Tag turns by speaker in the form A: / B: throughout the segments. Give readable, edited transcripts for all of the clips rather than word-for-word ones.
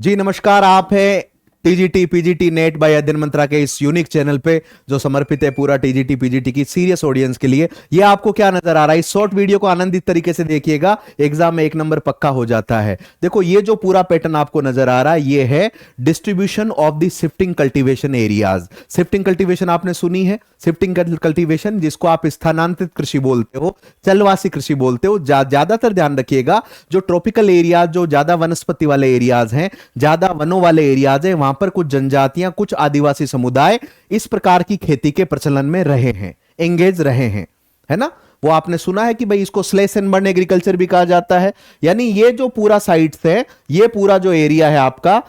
A: जी नमस्कार। आप है टीजीटी पीजीटी नेट बाय अध्ययन मंत्रा के इस यूनिक चैनल पे जो समर्पित है पूरा टीजीटी पीजीटी की सीरियस ऑडियंस के लिए। ये आपको क्या नजर आ रहा है? इस शॉर्ट वीडियो को आनंदित तरीके से देखिएगा, एग्जाम में 1 नंबर पक्का हो जाता है। देखो ये जो पूरा पैटर्न आपको नजर आ रहा है ये है distribution of the shifting cultivation areas. Shifting cultivation आपने सुनी है, शिफ्टिंग कल्टीवेशन जिसको आप स्थानांतरित कृषि बोलते हो, चलवासी कृषि बोलते हो। ज्यादातर ध्यान रखिएगा जो ट्रॉपिकल एरियाज, जो ज्यादा वनस्पति वाले एरियाज हैं, ज्यादा वनों वाले एरियाज हैं, वहां पर कुछ जनजातियां, कुछ आदिवासी समुदाय इस प्रकार की खेती के प्रचलन में रहे हैं, एंगेज रहे हैं, है ना। वो आपने सुना है कि भाई इसको स्लेश एंड बर्न एग्रीकल्चर भी कहा जाता है। यानी ये जो पूरा साइट्स है, ये पूरा जो एरिया है आपका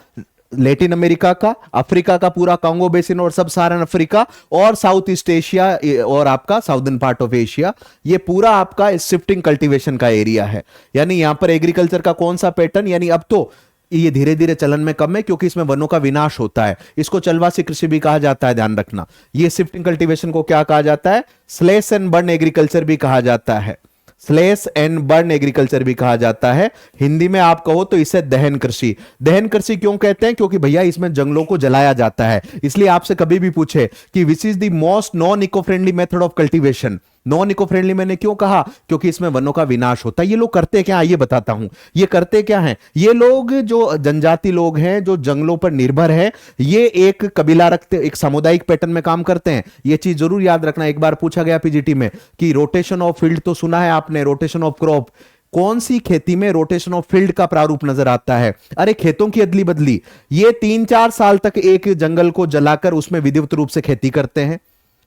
A: लैटिन अमेरिका का, अफ्रीका का पूरा कांगो बेसिन और सब साहारन अफ्रीका और साउथ ईस्ट एशिया और आपका साउदर्न पार्ट ऑफ एशिया, ये पूरा आपका शिफ्टिंग कल्टीवेशन का एरिया है। यानी यहां पर एग्रीकल्चर का कौन सा पैटर्न, यानी अब तो ये धीरे धीरे चलन में कम है क्योंकि इसमें वनों का विनाश होता है। इसको चलवासी कृषि भी कहा जाता है, ध्यान रखना। ये शिफ्टिंग कल्टीवेशन को क्या कहा जाता है? स्लेश एंड बर्न एग्रीकल्चर भी कहा जाता है, स्लेश एंड बर्न एग्रीकल्चर भी कहा जाता है। हिंदी में आप कहो तो इसे दहन कृषि। दहन कृषि क्यों कहते हैं? क्योंकि भैया इसमें जंगलों को जलाया जाता है। इसलिए आपसे कभी भी पूछे कि which is the most non eco friendly method of cultivation, non eco friendly मैंने क्यों कहा? क्योंकि इसमें वनों का विनाश होता है। ये लोग करते क्या है ये बताता हूं। ये करते क्या है? ये लोग जो जनजाति लोग हैं, जो जंगलों पर निर्भर है, ये एक कबीला रखते, एक सामुदायिक पैटर्न में काम करते हैं। ये चीज जरूर याद रखना। एक बार पूछा गया पीजीटी में कि रोटेशन ऑफ फील्ड तो सुना है आपने, रोटेशन ऑफ क्रॉप। कौन सी खेती में रोटेशन ऑफ फील्ड का प्रारूप नजर आता है? अरे खेतों की अदली बदली। ये 3-4 साल तक एक जंगल को जलाकर उसमें विधिवत रूप से खेती करते हैं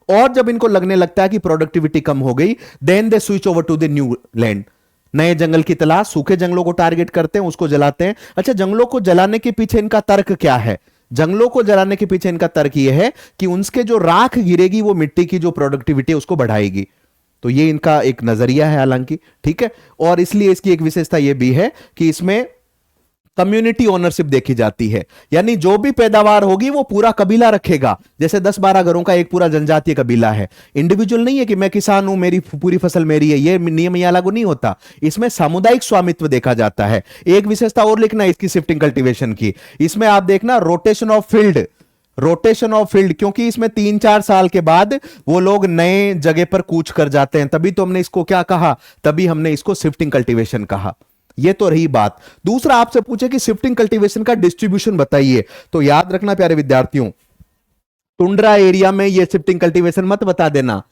A: और जब इनको लगने लगता है कि प्रोडक्टिविटी कम हो गई, then they switch over to the new land. नए जंगल की तलाश, सूखे जंगलों को टारगेट करते हैं, उसको जलाते हैं। अच्छा, जंगलों को जलाने के पीछे इनका तर्क क्या है? जंगलों को जलाने के पीछे इनका तर्क यह है कि उनके जो राख गिरेगी वो मिट्टी की जो प्रोडक्टिविटी है उसको बढ़ाएगी। तो ये इनका एक नजरिया है हालांकि, ठीक है। और इसलिए इसकी एक विशेषता यह भी है कि इसमें कम्युनिटी ओनरशिप देखी जाती है। यानी जो भी पैदावार होगी वो पूरा कबीला रखेगा। जैसे 10-12 घरों का एक पूरा जनजातीय कबीला है। इंडिविजुअल नहीं है कि मैं किसान हूं, मेरी पूरी फसल मेरी है, ये नियम यहां लागू नहीं होता। इसमें सामुदायिक स्वामित्व देखा जाता है। एक विशेषता और लिखना इसकी शिफ्टिंग कल्टीवेशन की, इसमें आप देखना rotation of field, rotation of field, क्योंकि इसमें 3-4 साल के बाद वो लोग नए जगह पर कूच कर जाते हैं। तभी तो हमने इसको क्या कहा? तभी हमने इसको शिफ्टिंग कल्टीवेशन कहा। ये तो रही बात। दूसरा आपसे पूछे कि शिफ्टिंग कल्टीवेशन का डिस्ट्रीब्यूशन बताइए, तो याद रखना प्यारे विद्यार्थियों, टुंड्रा एरिया में ये शिफ्टिंग कल्टीवेशन मत बता देना,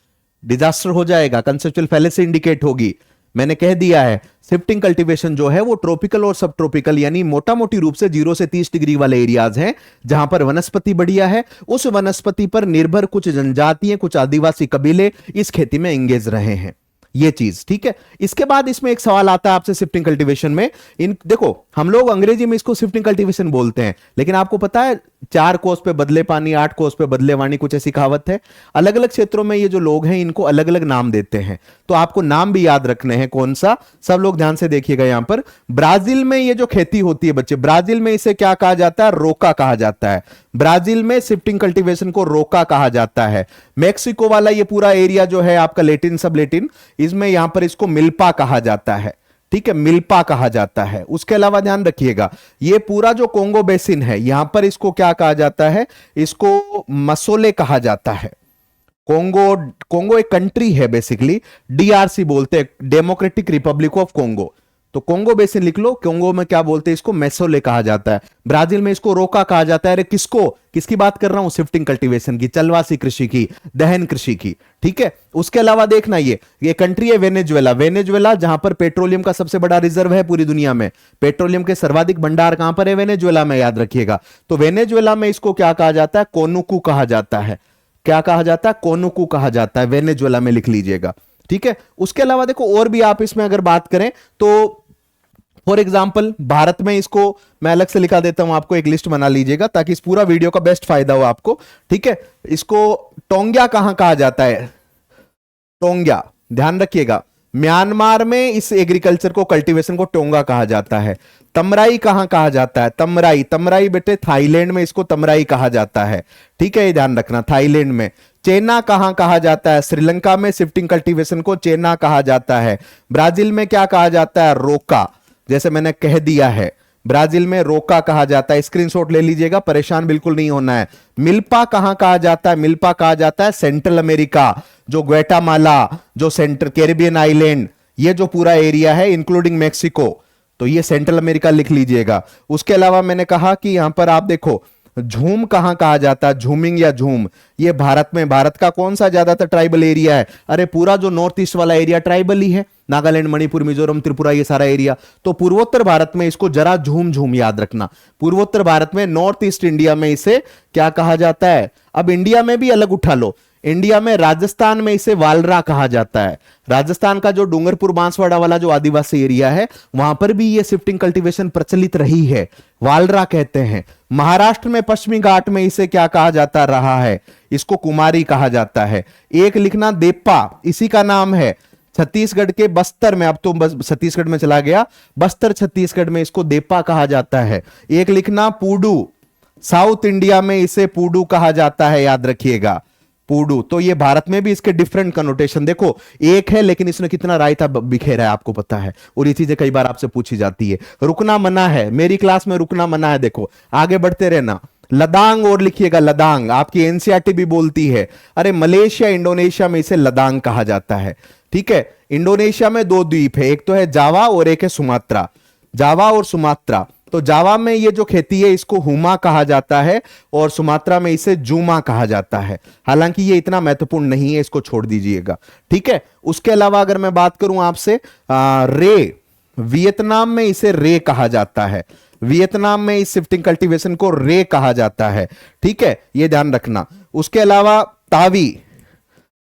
A: डिजास्टर हो जाएगा, कंसेप्चुअल फैलेसी इंडिकेट होगी। मैंने कह दिया है शिफ्टिंग कल्टीवेशन जो है वो ट्रॉपिकल और सब ट्रॉपिकल, यानी मोटा मोटी रूप से 0 से 30 डिग्री वाले एरियाज हैं जहां पर वनस्पति बढ़िया है। उस वनस्पति पर निर्भर कुछ जनजातियां, कुछ आदिवासी कबीले इस खेती में एंगेज रहे हैं। ये चीज ठीक है। इसके बाद इसमें एक सवाल आता है आपसे शिफ्टिंग कल्टीवेशन में। इन देखो हम लोग अंग्रेजी में इसको शिफ्टिंग कल्टीवेशन बोलते हैं, लेकिन आपको पता है 4 कोस पे बदले पानी, 8 कोस पे बदले वाणी, कुछ ऐसी कहावत है। अलग अलग क्षेत्रों में ये जो लोग हैं इनको अलग अलग नाम देते हैं, तो आपको नाम भी याद रखने हैं कौन सा। सब लोग ध्यान से देखिएगा। यहां पर ब्राजील में ये जो खेती होती है बच्चे, ब्राजील में इसे क्या कहा जाता है? रोका कहा जाता है। ब्राजील में शिफ्टिंग कल्टीवेशन को रोका कहा जाता है। मैक्सिको वाला ये पूरा एरिया जो है आपका लेटिन सब लेटिन, इसमें यहां पर इसको मिल्पा कहा जाता है, ठीक है, मिल्पा कहा जाता है। उसके अलावा ध्यान रखिएगा ये पूरा जो कोंगो बेसिन है यहां पर इसको क्या कहा जाता है? इसको मसोले कहा जाता है। कोंगो एक कंट्री है बेसिकली, डीआरसी बोलते हैं, डेमोक्रेटिक रिपब्लिक ऑफ कोंगो। तो कोंगो बेसिन लिख लो, कोंगो में क्या बोलते हैं? इसको मेसोले कहा जाता है। ब्राजील में इसको रोका कहा जाता है। अरे किसको, किसकी बात कर रहा हूं? शिफ्टिंग कल्टीवेशन की, चलवासी कृषि की, दहन कृषि की, ठीक है। उसके अलावा देखना ये कंट्री है वेनेजुएला। वेनेजुएला जहां पर पेट्रोलियम का सबसे बड़ा रिजर्व है पूरी दुनिया में, पेट्रोलियम के सर्वाधिक भंडार कहां पर है? वेनेजुएला में, याद रखिएगा। तो वेनेजुएला में इसको क्या कहा जाता है? कोनुकू कहा जाता है। क्या कहा जाता है? कोनुकू कहा जाता है। वेनेजुएला में लिख लीजिएगा, ठीक है। उसके अलावा देखो और भी आप इसमें अगर बात करें तो फॉर एग्जाम्पल भारत में, इसको मैं अलग से लिखा देता हूं, आपको एक लिस्ट बना लीजिएगा ताकि इस पूरा वीडियो का बेस्ट फायदा हो आपको, ठीक है। इसको टोंग्या कहां कहा जाता है? टोंग्या, ध्यान रखिएगा। म्यांमार में इस एग्रीकल्चर को, कल्टीवेशन को टोंगा कहा जाता है। तमराई कहां कहा जाता है? तमराई, तमराई बेटे थाईलैंड में इसको तमराई कहा जाता है, ठीक है, ये ध्यान रखना, थाईलैंड में। चेना कहां कहा जाता है? श्रीलंका में शिफ्टिंग कल्टीवेशन को चेना कहा जाता है। ब्राजील में क्या कहा जाता है? रोका, जैसे मैंने कह दिया है। ब्राजील में रोका कहा जाता है, स्क्रीनशॉट ले लीजिएगा, परेशान बिल्कुल नहीं होना है। मिल्पा कहां कहा जाता है? मिल्पा कहा जाता है सेंट्रल अमेरिका, जो ग्वाटेमाला, जो सेंट्रल कैरिबियन आइलैंड, ये जो पूरा एरिया है इंक्लूडिंग मेक्सिको, तो ये सेंट्रल अमेरिका लिख लीजिएगा। उसके अलावा मैंने कहा कि यहां पर आप देखो झूम कहां कहा जाता है? झूमिंग या झूम, ये भारत में, भारत का कौन सा ज्यादातर ट्राइबल एरिया है? अरे पूरा जो नॉर्थ ईस्ट वाला एरिया ट्राइबल ही है, नागालैंड, मणिपुर, मिजोरम, त्रिपुरा, ये सारा एरिया। तो पूर्वोत्तर भारत में इसको जरा झूम झूम याद रखना। पूर्वोत्तर भारत में, नॉर्थ ईस्ट इंडिया में इसे क्या कहा जाता है? अब इंडिया में भी अलग उठा लो, इंडिया में राजस्थान में इसे वालरा कहा जाता है। राजस्थान का जो डूंगरपुर बांसवाड़ा वाला जो आदिवासी एरिया है, वहां पर भी ये शिफ्टिंग कल्टीवेशन प्रचलित रही है, वालरा कहते हैं। महाराष्ट्र में पश्चिमी घाट में इसे क्या कहा जाता रहा है? इसको कुमारी कहा जाता है। एक लिखना देप्पा, इसी का नाम है। छत्तीसगढ़ के बस्तर में, अब तो बस छत्तीसगढ़ में चला गया, बस्तर छत्तीसगढ़ में इसको देप्पा कहा जाता है। एक लिखना पूडू, साउथ इंडिया में इसे पूडू कहा जाता है, याद रखिएगा पूडू। तो ये भारत में भी इसके डिफरेंट कनोटेशन देखो, एक है लेकिन इसने कितना रायता बिखेरा है आपको पता है, और ये चीजें कई बार आपसे पूछी जाती है। रुकना मना है, मेरी क्लास में रुकना मना है, देखो आगे बढ़ते रहना। लदांग और लिखिएगा, लदांग आपकी एनसीईआरटी भी बोलती है। अरे मलेशिया, इंडोनेशिया में इसे लदांग कहा जाता है, ठीक है। इंडोनेशिया में दो द्वीप है, एक तो है जावा और एक है सुमात्रा, जावा और सुमात्रा। तो जावा में ये जो खेती है इसको हुमा कहा जाता है, और सुमात्रा में इसे जूमा कहा जाता है। हालांकि ये इतना महत्वपूर्ण नहीं है, इसको छोड़ दीजिएगा, ठीक है। उसके अलावा अगर मैं बात करूं आपसे, रे, वियतनाम में इसे रे कहा जाता है, वियतनाम में इस शिफ्टिंग कल्टीवेशन को रे कहा जाता है, ठीक है, ये ध्यान रखना। उसके अलावा तावी,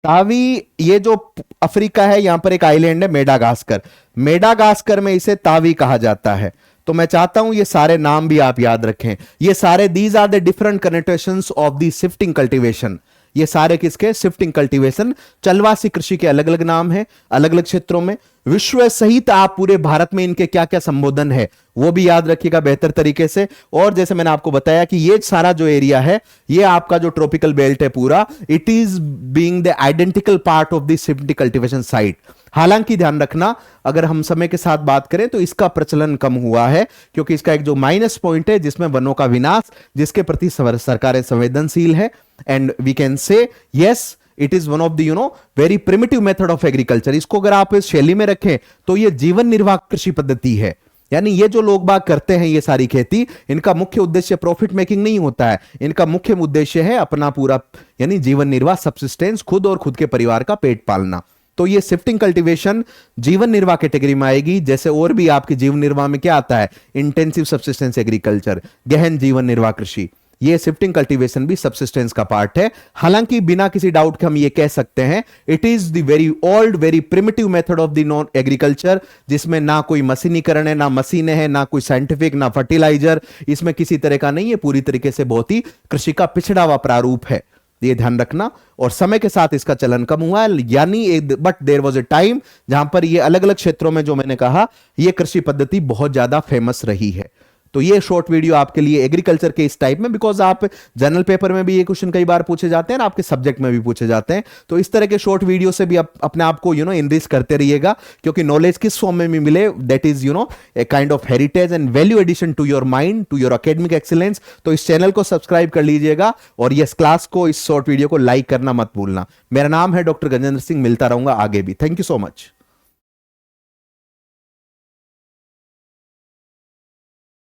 A: तावी ये जो अफ्रीका है, यहां पर एक आइलैंड है मेडागास्कर, मेडागास्कर में इसे तावी कहा जाता है। तो मैं चाहता हूं ये सारे नाम भी आप याद रखें, ये सारे these are the different connections of the shifting cultivation. ये सारे किसके? Shifting cultivation. चलवासी कृषि के अलग अलग नाम है, अलग अलग क्षेत्रों में। विश्व सहित आप पूरे भारत में इनके क्या क्या संबोधन है वो भी याद रखिएगा बेहतर तरीके से। और जैसे मैंने आपको बताया कि ये सारा जो एरिया है, ये आपका जो ट्रॉपिकल बेल्ट है पूरा, it is being the identical part of the shifting cultivation site. हालांकि ध्यान रखना, अगर हम समय के साथ बात करें तो इसका प्रचलन कम हुआ है, क्योंकि इसका एक जो माइनस पॉइंट है जिसमें वनों का विनाश, जिसके प्रति सरकारें संवेदनशील है। And we can say yes, it is one of the very primitive method of agriculture. इसको अगर आप इस शैली में रखें तो ये जीवन निर्वाह कृषि पद्धति है। यानी ये जो लोग बाग करते हैं ये सारी खेती, इनका मुख्य उद्देश्य प्रॉफिट मेकिंग नहीं होता है, इनका मुख्य उद्देश्य है अपना पूरा यानी जीवन निर्वाह, सब्सिस्टेंस, खुद और खुद के परिवार का पेट पालना। तो ये शिफ्टिंग कल्टीवेशन जीवन निर्वाह कैटेगरी में आएगी। जैसे और भी आपके जीवन निर्वाह में क्या आता है? इंटेंसिव सब्सिस्टेंस एग्रीकल्चर, गहन जीवन निर्वाह कृषि। ये शिफ्टिंग कल्टीवेशन भी सब्सिस्टेंस का पार्ट है। हालांकि बिना किसी डाउट के हम ये कह सकते हैं it is the very old, very primitive method of the non agriculture, जिसमें ना कोई मशीनीकरण है, ना मशीनें हैं, ना कोई साइंटिफिक, ना फर्टिलाइजर, इसमें किसी तरह का नहीं है। पूरी तरीके से बहुत ही कृषि का पिछड़ा हुआ प्रारूप है, ये ध्यान रखना। और समय के साथ इसका चलन कम हुआ है, यानी but there was a time जहां पर ये अलग अलग क्षेत्रों में, जो मैंने कहा, ये कृषि पद्धति बहुत ज्यादा फेमस रही है। तो ये शॉर्ट वीडियो आपके लिए एग्रीकल्चर के इस टाइप में, बिकॉज आप जनरल पेपर में भी ये क्वेश्चन कई बार पूछे जाते हैं ना, आपके सब्जेक्ट में भी पूछे जाते हैं। तो इस तरह के शॉर्ट वीडियो से भी आप अपने आप को इनरिच करते रहिएगा, क्योंकि नॉलेज किस फॉर्म में भी मिले, that is a kind of heritage and value addition to your mind, to your academic excellence. तो इस चैनल को सब्सक्राइब कर लीजिएगा, और ये क्लास को, इस शॉर्ट वीडियो को लाइक करना मत भूलना। मेरा नाम है डॉक्टर गजेंद्र सिंह, मिलता रहूंगा आगे भी। Thank you so much.